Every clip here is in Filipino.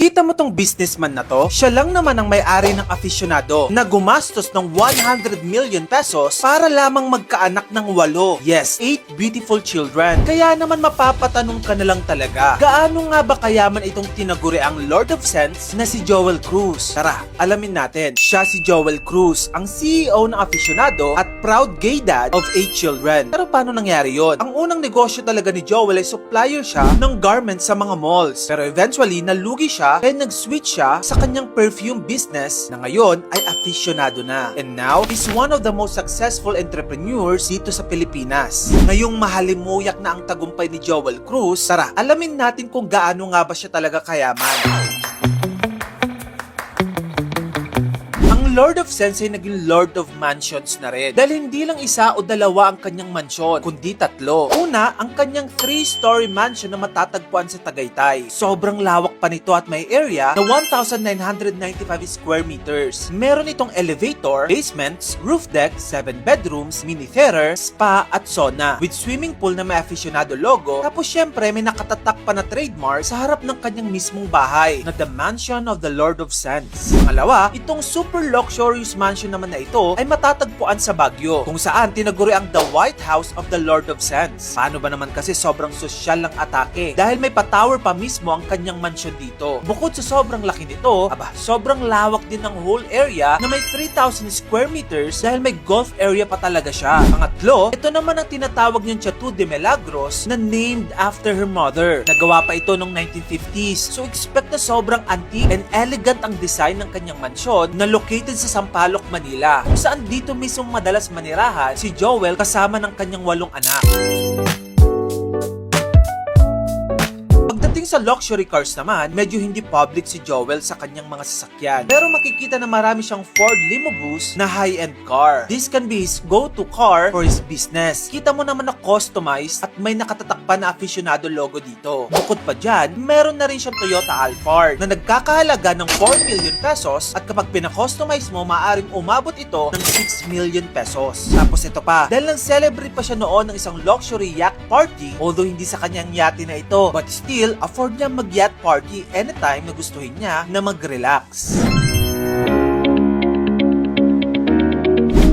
Kita mo tong businessman na to? Siya lang naman ang may-ari ng afisyonado na gumastos ng 100 million pesos para lamang magkaanak ng 8. Yes, 8 beautiful children. Kaya naman mapapatanong ka na lang talaga, gaano nga ba kayaman itong tinaguri ang Lord of Sense na si Joel Cruz? Tara, alamin natin. Siya si Joel Cruz, ang CEO ng afisyonado at proud gay dad of 8 children. Pero paano nangyari yon? Ang unang negosyo talaga ni Joel ay supplier siya ng garments sa mga malls. Pero eventually, nalugi siya kaya nag-switch siya sa kanyang perfume business na ngayon ay afisyonado na. And now, he's one of the most successful entrepreneurs dito sa Pilipinas. Ngayong mahalimuyak na ang tagumpay ni Joel Cruz, tara, alamin natin kung gaano nga ba siya talaga kayaman. Lord of Sense ay naging Lord of Mansions na rin. Dahil hindi lang isa o dalawa ang kanyang mansyon, kundi 3. Una, ang kanyang 3-story mansion na matatagpuan sa Tagaytay. Sobrang lawak pa nito at may area na 1,995 square meters. Meron itong elevator, basements, roof deck, 7 bedrooms, mini theater, spa at sauna. With swimming pool na may aficionado logo. Tapos syempre may nakatatak pa na trademark sa harap ng kanyang mismong bahay na The Mansion of the Lord of Sense. Pangalawa, itong super luxurious mansion naman na ito ay matatagpuan sa Baguio, kung saan tinaguri ang The White House of the Lord of Sense. Paano ba naman kasi sobrang sosyal ng atake dahil may pa-tower pa mismo ang kanyang mansion dito. Bukod sa sobrang laki nito, sobrang lawak din ng whole area na may 3,000 square meters dahil may golf area pa talaga siya. Pangatlo, ito naman ang tinatawag niyang Chateau de Milagros na named after her mother. Nagawa pa ito noong 1950s, so expect na sobrang antique and elegant ang design ng kanyang mansion na located sa Sampaloc, Manila, kung saan dito mismo madalas manirahan si Joel kasama ng kanyang 8 anak. Pagdating sa luxury cars naman, medyo hindi public si Joel sa kanyang mga sasakyan. Pero makikita na marami siyang Ford Limo Boost na high-end car. This can be his go-to car for his business. Kita mo naman na customized at may nakatatak pa na aficionado logo dito. Bukod pa dyan, meron na rin siyang Toyota Alphard na nagkakahalaga ng 4 million pesos at kapag pina-customize mo, maaaring umabot ito ng 6 million pesos. Tapos ito pa, dahil nang-celebrate pa siya noon ng isang luxury yacht party, although hindi sa kanyang yate na ito, but still, afford niya mag-yacht party anytime na gustuhin niya na mag-relax.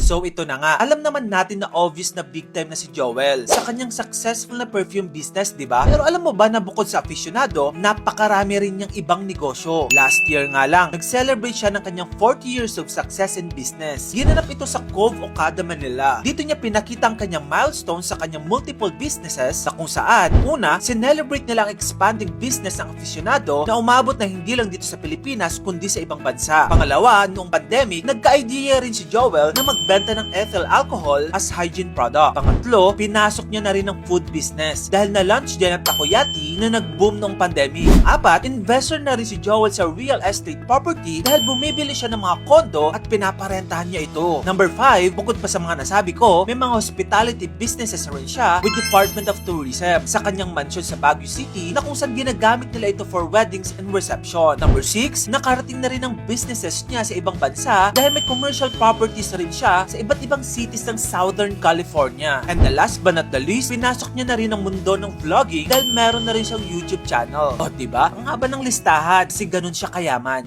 So ito na nga, alam naman natin na obvious na big time na si Joel sa kanyang successful na perfume business, di ba? Pero alam mo ba na bukod sa aficionado, napakarami rin niyang ibang negosyo. Last year nga lang, nag-celebrate siya ng kanyang 40 years of success in business. Ginanap ito sa Cove Okada, Manila. Dito niya pinakita ang kanyang milestone sa kanyang multiple businesses na kung saan, una, sinelebrate nila ang expanding business ng aficionado na umabot na hindi lang dito sa Pilipinas kundi sa ibang bansa. Pangalawa, noong pandemic, nagka-idea rin si Joel na magbenta ng ethyl alcohol as hygiene product. Pangatlo, pinasok niya na rin ang food business dahil na-launch niya ng takoyaki na nag-boom noong pandemic. Apat, investor na rin si Joel sa real estate property dahil bumibili siya ng mga kondo at pinaparentahan niya ito. Number 5, bukod pa sa mga nasabi ko, may mga hospitality businesses rin siya with Department of Tourism sa kanyang mansion sa Baguio City na kung saan ginagamit nila ito for weddings and reception. Number 6, nakarating na rin ang businesses niya sa ibang bansa dahil may commercial properties rin siya sa iba't ibang cities ng Southern California. And the last but not the least, pinasok niya na rin ang mundo ng vlogging dahil meron na rin siyang YouTube channel. O diba? Ang haba ng listahan kasi ganun siya kayaman.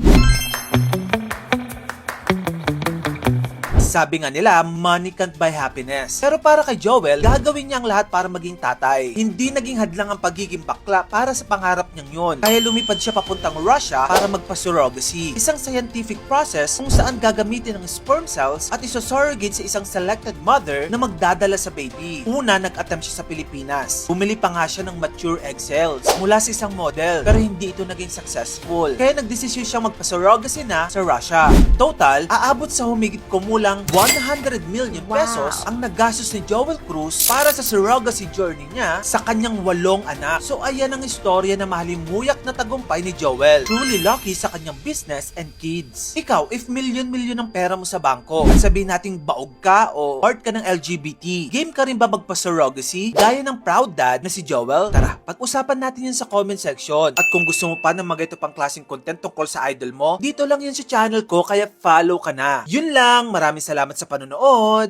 Sabi nga nila, money can't buy happiness. Pero para kay Joel, gagawin niya ang lahat para maging tatay. Hindi naging hadlang ang pagiging bakla para sa pangarap niyang yon. Kaya lumipad siya papuntang Russia para magpa-surrogacy. Isang scientific process kung saan gagamitin ang sperm cells at isosurrogate sa isang selected mother na magdadala sa baby. Una, nag-attempt siya sa Pilipinas. Bumili pa nga siya ng mature egg cells mula sa isang model, pero hindi ito naging successful. Kaya nagdesisyon siyang magpa-surrogacy na sa Russia. Total, aabot sa humigit kumulang 100 million pesos ang nagastos ni Joel Cruz para sa surrogacy journey niya sa kanyang 8 anak. So ayan ang istorya na mahalimuyak na tagumpay ni Joel. Truly lucky sa kanyang business and kids. Ikaw, if milyon-milyon ang pera mo sa bangko at sabihin nating baog ka o part ka ng LGBT, game ka rin ba magpa-surrogacy gaya ng proud dad na si Joel? Tara, pag-usapan natin yan sa comment section. At kung gusto mo pa ng mga ito pang klaseng content tungkol sa idol mo, dito lang yan sa channel ko kaya follow ka na. Yun lang, maraming salamat sa panonood!